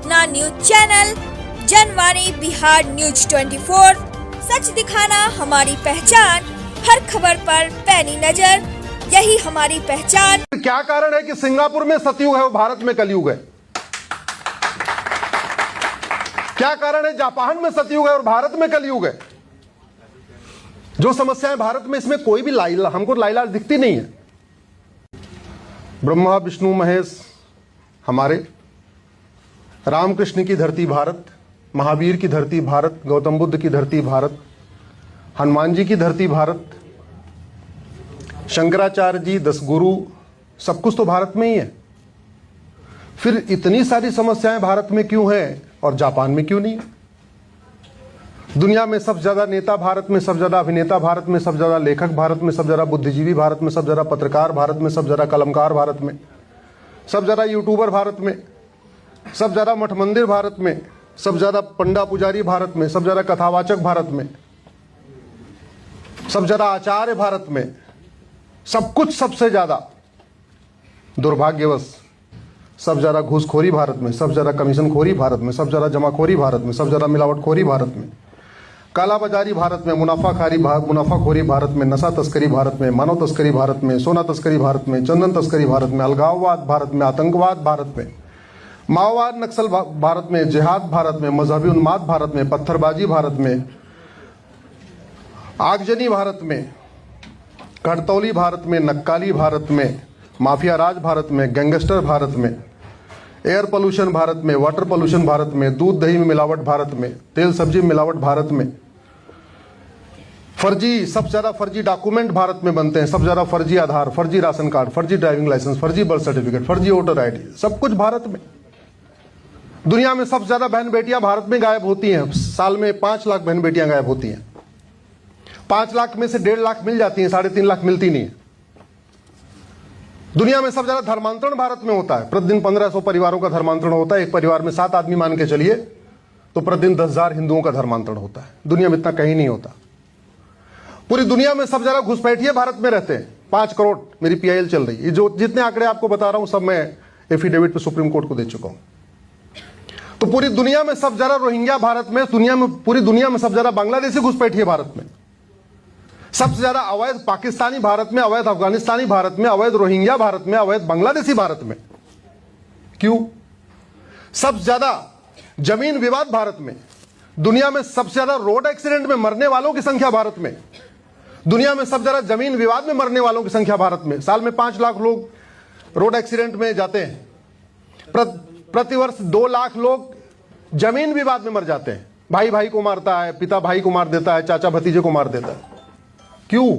अपना news channel Janwani Bihar news 24। सच दिखाना हमारी पहचान, हर खबर पर पैनी नजर, यही हमारी पहचान। क्या कारण है कि सिंगापुर में सतयुग है और भारत में कलयुग है? क्या कारण है जापान में सतयुग है और भारत में कलयुग है? जो समस्याएं भारत में, इसमें कोई भी हमको लाइलाज दिखती नहीं है। ब्रह्मा विष्णु महेश हमारे, रामकृष्ण की धरती भारत, महावीर की धरती भारत, गौतम बुद्ध की धरती भारत, हनुमान जी की धरती भारत, शंकराचार्य जी, 10 गुरु, सब कुछ तो भारत में ही है। फिर इतनी सारी समस्याएं भारत में क्यों है और जापान में क्यों नहीं है? दुनिया में सबसे ज्यादा नेता भारत में, सबसे ज्यादा अभिनेता भारत में, सबसे ज्यादा लेखक भारत में, सबसे ज्यादा बुद्धिजीवी भारत में, सबसे ज्यादा पत्रकार भारत में, सबसे ज्यादा कलमकार भारत में, सबसे ज्यादा यूट्यूबर भारत में, सबसे ज्यादा मठ मंदिर भारत में, सबसे ज्यादा पंडा पुजारी भारत में, सबसे ज्यादा कथावाचक भारत में, सबसे ज्यादा आचार्य भारत में, सब कुछ सबसे ज्यादा। दुर्भाग्यवश सबसे ज्यादा घूसखोरी भारत में, सबसे ज्यादा कमीशनखोरी भारत में, सबसे ज्यादा जमाखोरी भारत में, सबसे ज्यादा मिलावटखोरी भारत में, कालाबाजारी भारत में, मुनाफाखोरी भारत में, नशा तस्करी भारत में, मानव तस्करी भारत में, सोना तस्करी भारत में, चंदन तस्करी भारत में, अलगाववाद भारत में, आतंकवाद भारत में, माओवाद नक्सल भारत में, जिहाद भारत में, मजहबी उन्माद भारत में, पत्थरबाजी भारत में, आगजनी भारत में, घटतौली भारत में, नक्काली भारत में, माफिया राज भारत में, गैंगस्टर भारत में, एयर पोल्यूशन भारत में, वाटर पोल्यूशन भारत में, दूध दही में मिलावट भारत में, तेल सब्जी में मिलावट भारत में, फर्जी, सबसे ज्यादा फर्जी डॉक्यूमेंट भारत में बनते हैं, सबसे ज्यादा फर्जी आधार, फर्जी राशन कार्ड, फर्जी ड्राइविंग लाइसेंस, फर्जी बर्थ सर्टिफिकेट, फर्जी वोटर आईडी, सब कुछ भारत में। दुनिया में सबसे ज्यादा बहन बेटियां भारत में गायब होती हैं। साल में 5 लाख बहन बेटियां गायब होती हैं। 5 लाख में से 1.5 लाख मिल जाती हैं, 3.5 लाख मिलती नहीं है। दुनिया में सबसे ज्यादा धर्मांतरण भारत में होता है। प्रतिदिन 1500 परिवारों का धर्मांतरण होता है। एक परिवार में 7 आदमी मान के चलिए तो प्रतिदिन 10,000 हिंदुओं का धर्मांतरण होता है। दुनिया में इतना कहीं नहीं होता। पूरी दुनिया में सबसे ज्यादा घुसपैठिए भारत में रहते हैं, 5 करोड़। मेरी PIL चल रही है। जो जितने आंकड़े आपको बता रहा हूं सब मैं एफिडेविट पे सुप्रीम कोर्ट को दे चुका हूं। तो पूरी दुनिया में सबसे ज्यादा रोहिंग्या भारत में, पूरी दुनिया में सबसे ज्यादा बांग्लादेशी घुसपैठिए भारत में, सबसे ज्यादा अवैध पाकिस्तानी भारत में, अवैध अफगानिस्तानी भारत में, अवैध रोहिंग्या भारत में, अवैध बांग्लादेशी भारत में। क्यों? सबसे ज्यादा जमीन विवाद भारत में। दुनिया में सबसे ज्यादा रोड एक्सीडेंट में मरने वालों की संख्या भारत में। दुनिया में सबसे ज्यादा जमीन विवाद में मरने वालों की संख्या भारत में। साल में 5 लाख लोग रोड एक्सीडेंट में जाते हैं। प्रतिवर्ष 2 लाख लोग जमीन विवाद में मर जाते हैं। भाई भाई को मारता है, पिता भाई को मार देता है, चाचा भतीजे को मार देता है। क्यों?